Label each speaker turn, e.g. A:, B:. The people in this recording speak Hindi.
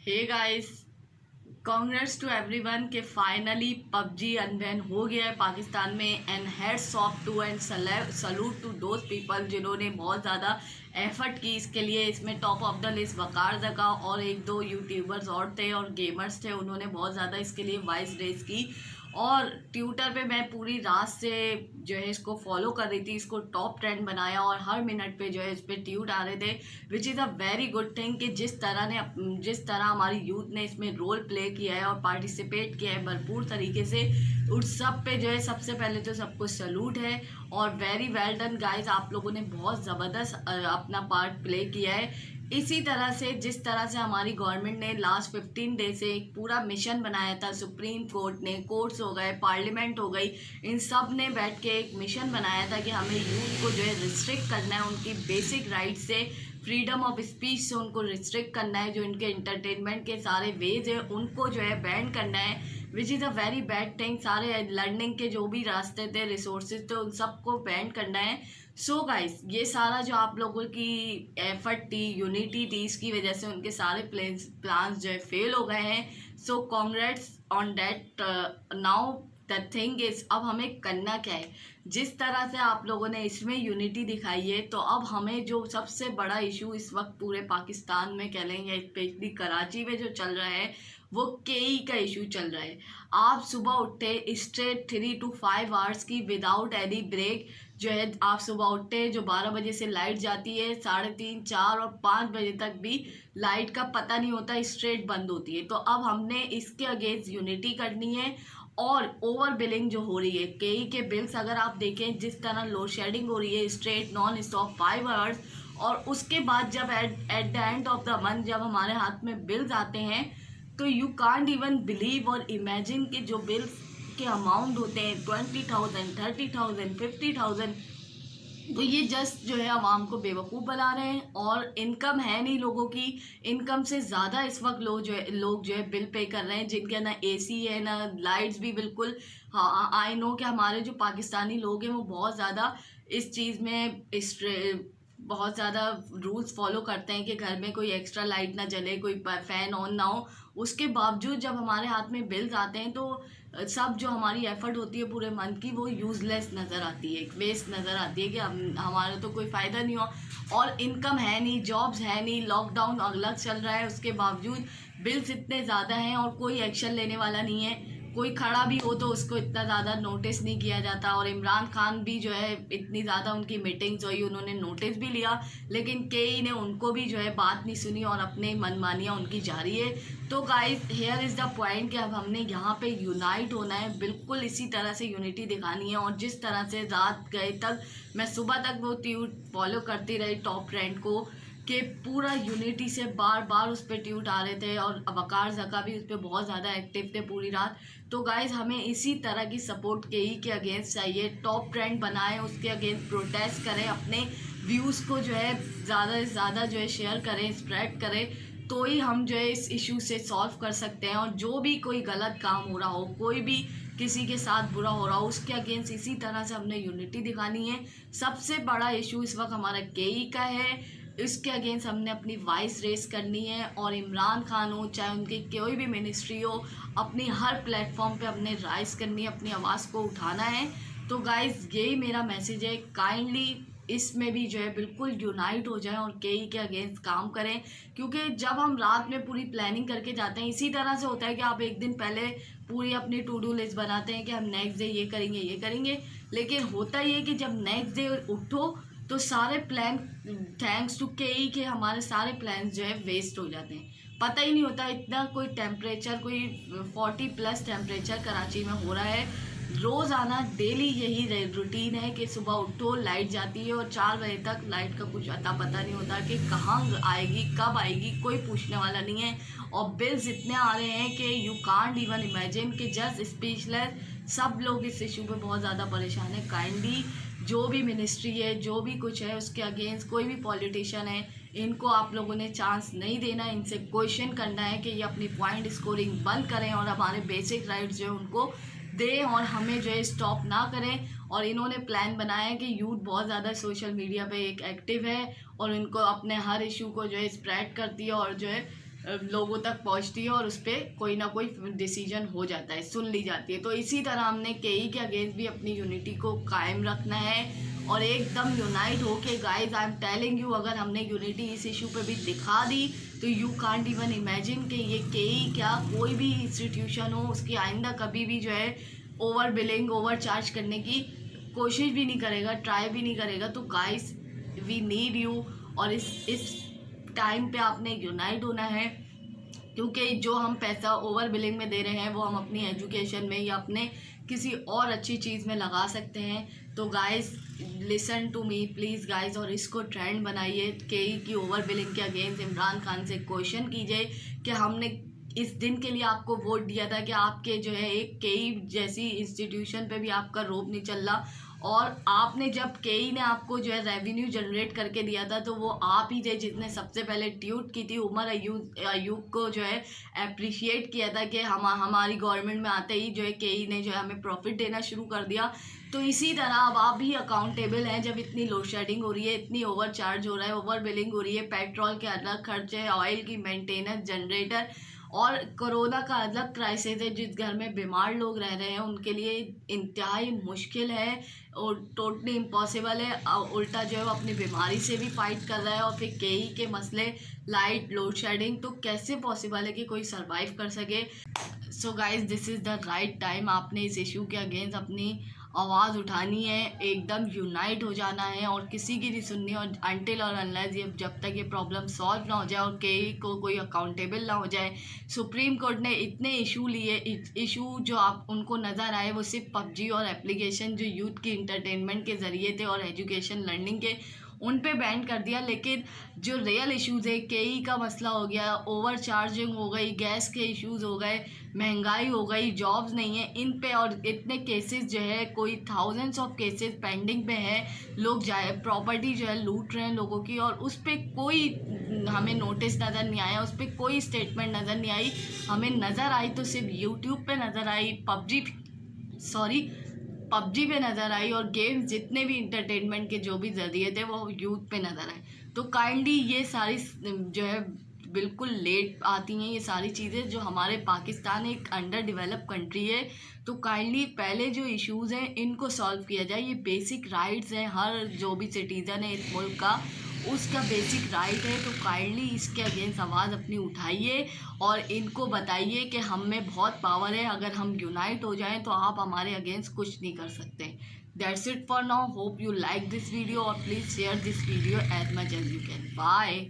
A: Hey guys, congrats to everyone के फाइनली पबजी अनबैन हो गया है पाकिस्तान में। And heads off to and salute to those people जिन्होंने बहुत ज़्यादा एफर्ट की इसके लिए। इसमें top of the list Waqar Zaka और एक दो यूट्यूबर्स और थे और गेमर्स थे, उन्होंने बहुत ज़्यादा इसके लिए वॉइस रेस की। और ट्विटर पे मैं पूरी रात से जो है इसको फॉलो कर रही थी, इसको टॉप ट्रेंड बनाया और हर मिनट पे जो है इस पर ट्वीट आ रहे थे, which is a very good thing कि जिस तरह हमारी यूथ ने इसमें रोल प्ले किया है और पार्टिसिपेट किया है भरपूर तरीके से, उस सब पे जो है सबसे पहले तो सबको सैल्यूट है और वेरी वेल डन गाइज। आप लोगों ने बहुत ज़बरदस्त अपना पार्ट प्ले किया है। इसी तरह से जिस तरह से हमारी गवर्नमेंट ने लास्ट 15 डे से एक पूरा मिशन बनाया था, सुप्रीम कोर्ट ने, कोर्ट्स हो गए, पार्लियामेंट हो गई, इन सब ने बैठ के एक मिशन बनाया था कि हमें यूथ को जो है रिस्ट्रिक्ट करना है, उनकी बेसिक राइट से, फ्रीडम ऑफ स्पीच से उनको रिस्ट्रिक्ट करना है। जो इनके एंटरटेनमेंट के सारे वेज है उनको जो है बैन करना है, which is a very bad thing. सारे लर्निंग के जो भी रास्ते थे, रिसोर्सेज थे, उन सबको बैन करना है। सो गाइस, ये सारा जो आप लोगों की एफर्ट थी, यूनिटी थी, इसकी वजह से उनके सारे प्लान्स जो है फेल हो गए हैं। So congrats on that. Now the thing is, अब हमें करना क्या है। जिस तरह से आप लोगों ने इसमें यूनिटी दिखाई है, तो अब हमें जो सबसे बड़ा इशू इस वक्त पूरे पाकिस्तान में कह लें या स्पेशली कराची में जो चल रहा है, वो केई का इशू चल रहा है। आप सुबह उठते स्ट्रेट 3 to 5 आवर्स की विदाउट एनी ब्रेक जो है, आप सुबह उठते जो 12 बजे से लाइट जाती है, 3:30, 4 और 5 बजे तक भी लाइट का पता नहीं होता, स्ट्रेट बंद होती है। तो अब हमने इसके अगेंस्ट यूनिटी करनी है। और ओवर बिलिंग जो हो रही है, कई के बिल्स अगर आप देखें जिस तरह लोड शेडिंग हो रही है स्ट्रेट नॉन स्टॉप 5 आवर्स, और उसके बाद जब at the end of the month जब हमारे हाथ में बिल्स आते हैं, तो यू कांट इवन बिलीव और इमेजिन कि जो बिल्स के अमाउंट होते हैं 20,000, 30,000, 50,000, तो ये जस्ट जो है आवाम को बेवकूफ़ बना रहे हैं। और इनकम है नहीं लोगों की, इनकम से ज़्यादा इस वक्त लोग जो है बिल पे कर रहे हैं, जिनके ना एसी है ना लाइट्स भी बिल्कुल। हाँ, आई नो कि हमारे जो पाकिस्तानी लोग हैं वो बहुत ज़्यादा इस चीज़ में बहुत ज़्यादा रूल्स फॉलो करते हैं कि घर में कोई एक्स्ट्रा लाइट ना जले, कोई फ़ैन ऑन ना हो। उसके बावजूद जब हमारे हाथ में बिल्स आते हैं, तो सब जो हमारी एफर्ट होती है पूरे मंथ की, वो यूज़लेस नज़र आती है, वेस्ट नज़र आती है कि हमारा तो कोई फ़ायदा नहीं हुआ। और इनकम है नहीं, जॉब्स है नहीं, लॉकडाउन अलग चल रहा है, उसके बावजूद बिल्स इतने ज़्यादा हैं और कोई एक्शन लेने वाला नहीं है। कोई खड़ा भी हो तो उसको इतना ज़्यादा नोटिस नहीं किया जाता। और इमरान खान भी जो है इतनी ज़्यादा उनकी मीटिंग्स हुई, उन्होंने नोटिस भी लिया, लेकिन कई ने उनको भी जो है बात नहीं सुनी और अपने मनमानियाँ उनकी जारी है। तो guys, here is the point कि अब हमने यहाँ पे यूनाइट होना है, बिल्कुल इसी तरह से यूनिटी दिखानी है। और जिस तरह से रात गए तक मैं सुबह तक वो ट्यूट फॉलो करती रही टॉप ट्रेंड को, कि पूरा यूनिटी से बार बार उस पर ट्यूट आ रहे थे और वकार जका भी उस पर बहुत ज़्यादा एक्टिव थे पूरी रात। तो गाइज, हमें इसी तरह की सपोर्ट केई के अगेंस्ट चाहिए, टॉप ट्रेंड बनाएं, उसके अगेंस्ट प्रोटेस्ट करें, अपने व्यूज़ को जो है ज़्यादा से ज़्यादा जो है शेयर करें, स्प्रेड करें, तो ही हम जो है इस इशू से सॉल्व कर सकते हैं। और जो भी कोई गलत काम हो रहा हो, कोई भी किसी के साथ बुरा हो रहा हो, उसके अगेंस्ट इसी तरह से हमने यूनिटी दिखानी है। सबसे बड़ा इशू इस वक्त हमारा केई का है, इसके अगेंस्ट हमने अपनी वॉइस रेस करनी है। और इमरान खान हो चाहे उनकी कोई भी मिनिस्ट्री हो, अपनी हर प्लेटफॉर्म पे हमने राइज करनी है, अपनी आवाज़ को उठाना है। तो गाइज, यही मेरा मैसेज है, काइंडली इसमें भी जो है बिल्कुल यूनाइट हो जाए और कई के अगेंस्ट काम करें। क्योंकि जब हम रात में पूरी प्लानिंग करके जाते हैं, इसी तरह से होता है कि आप एक दिन पहले पूरी अपनी टू डू लिस्ट बनाते हैं कि हम नेक्स्ट डे ये करेंगे ये करेंगे, लेकिन होता ये कि जब नेक्स्ट डे उठो तो सारे प्लान, थैंक्स टू केई के हमारे सारे प्लान जो है वेस्ट हो जाते हैं। पता ही नहीं होता इतना कोई टेम्परेचर, कोई 40+ टेम्परेचर कराची में हो रहा है। रोज़ाना डेली यही रूटीन है कि सुबह उठो, लाइट जाती है और 4 बजे तक लाइट का कुछ अता पता नहीं होता कि कहाँ आएगी, कब आएगी, कोई पूछने वाला नहीं है। और बिल्स इतने आ रहे हैं कि यू कांट इवन इमेजिन, कि जस्ट स्पीचलेस। सब लोग इस इशू पे बहुत ज़्यादा परेशान है। काइंडली जो भी मिनिस्ट्री है, जो भी कुछ है, उसके अगेंस्ट कोई भी पॉलिटिशियन है, इनको आप लोगों ने चांस नहीं देना, इनसे क्वेश्चन करना है कि ये अपनी पॉइंट स्कोरिंग बंद करें और हमारे बेसिक राइट्स जो है उनको दें और हमें जो है स्टॉप ना करें। और इन्होंने प्लान बनाया है कि यूथ बहुत ज़्यादा सोशल मीडिया पे एक एक्टिव है और इनको अपने हर इशू को जो है स्प्रेड करती है और जो है लोगों तक पहुंचती है और उस पर कोई ना कोई डिसीजन हो जाता है, सुन ली जाती है। तो इसी तरह हमने केई के अगेंस्ट भी अपनी यूनिटी को कायम रखना है और एकदम यूनाइट होके guys, I am telling you, अगर हमने यूनिटी इस इशू पे भी दिखा दी तो यू कांट इवन इमेजिन कि ये केई क्या कोई भी इंस्टीट्यूशन हो उसकी आइंदा कभी भी जो है ओवर बिलिंग, ओवर चार्ज करने की कोशिश भी नहीं करेगा, ट्राई भी नहीं करेगा। तो गाइस वी नीड यू, और इस टाइम पे आपने यूनाइट होना है, क्योंकि जो हम पैसा ओवर बिलिंग में दे रहे हैं वो हम अपनी एजुकेशन में या अपने किसी और अच्छी चीज़ में लगा सकते हैं। तो guys listen to me please guys, और इसको ट्रेंड बनाइए। केई की ओवर बिलिंग के अगेंस्ट इमरान खान से क्वेश्चन कीजिए कि हमने इस दिन के लिए आपको वोट दिया था कि आपके जो है एक केई जैसी इंस्टीट्यूशन पे भी आपका रोब नहीं चल रहा, और आपने जब केई ने आपको जो है रेवेन्यू जनरेट करके दिया था तो वो आप ही थे जिसने सबसे पहले ट्वीट की थी, उमर अयूब को जो है अप्रिशिएट किया था कि हमारी गवर्नमेंट में आते ही जो है केई ने जो है हमें प्रॉफिट देना शुरू कर दिया। तो इसी तरह अब आप भी अकाउंटेबल हैं। जब इतनी लोड शेडिंग हो रही है, इतनी ओवर चार्ज हो रहा है, ओवर बिलिंग हो रही है, पेट्रोल के अलग खर्चे, ऑयल की मेंटेनेंस, जनरेटर, और कोरोना का अलग क्राइसिस है, जिस घर में बीमार लोग रह रहे हैं उनके लिए इंतहाई मुश्किल है और टोटली इम्पॉसिबल है। उल्टा जो है वो अपनी बीमारी से भी फाइट कर रहा है, और फिर केई के मसले, लाइट, लोड शेडिंग, तो कैसे पॉसिबल है कि कोई सरवाइव कर सके। So guys this is the right time, आपने इस इशू के अगेंस्ट अपनी आवाज़ उठानी है, एकदम यूनाइट हो जाना है और किसी की नहीं सुननी। और अनटिल और अनलेस ये जब तक ये प्रॉब्लम सॉल्व ना हो जाए और केई को कोई अकाउंटेबल ना हो जाए। सुप्रीम कोर्ट ने इतने इशू लिए, इशू जो आप उनको नज़र आए वो सिर्फ पबजी और एप्लीकेशन जो यूथ की इंटरटेनमेंट के ज़रिए थे और एजुकेशन लर्निंग के, उन पे बैन कर दिया। लेकिन जो रियल इश्यूज़ है, केई का मसला हो गया, ओवर चार्जिंग हो गई, गैस के इश्यूज़ हो गए, महंगाई हो गई, जॉब्स नहीं है इन पे, और इतने केसेस जो है कोई थाउजेंड्स ऑफ केसेस पेंडिंग पे है, लोग जाए प्रॉपर्टी जो है लूट रहे हैं लोगों की, और उस पर कोई हमें नोटिस नज़र नहीं आया, उस पर कोई स्टेटमेंट नज़र नहीं आई। हमें नज़र आई तो सिर्फ यूट्यूब पे नज़र आई, पबजी पे नज़र आई, और गेम्स जितने भी इंटरटेनमेंट के जो भी ज़रिए थे वो यूथ पे नज़र आए। तो काइंडली ये सारी जो है बिल्कुल लेट आती हैं ये सारी चीज़ें, जो हमारे पाकिस्तान एक अंडर डेवलप कंट्री है। तो काइंडली पहले जो इश्यूज़ हैं इनको सॉल्व किया जाए। ये बेसिक राइट्स हैं, हर जो भी सिटीज़न है इस मुल्क का उसका बेसिक राइट है। तो काइंडली इसके अगेंस्ट आवाज़ अपनी उठाइए और इनको बताइए कि हम में बहुत पावर है, अगर हम यूनाइट हो जाएं तो आप हमारे अगेंस्ट कुछ नहीं कर सकते। That's it for now, hope you like this video और please share this video as much as you can. Bye.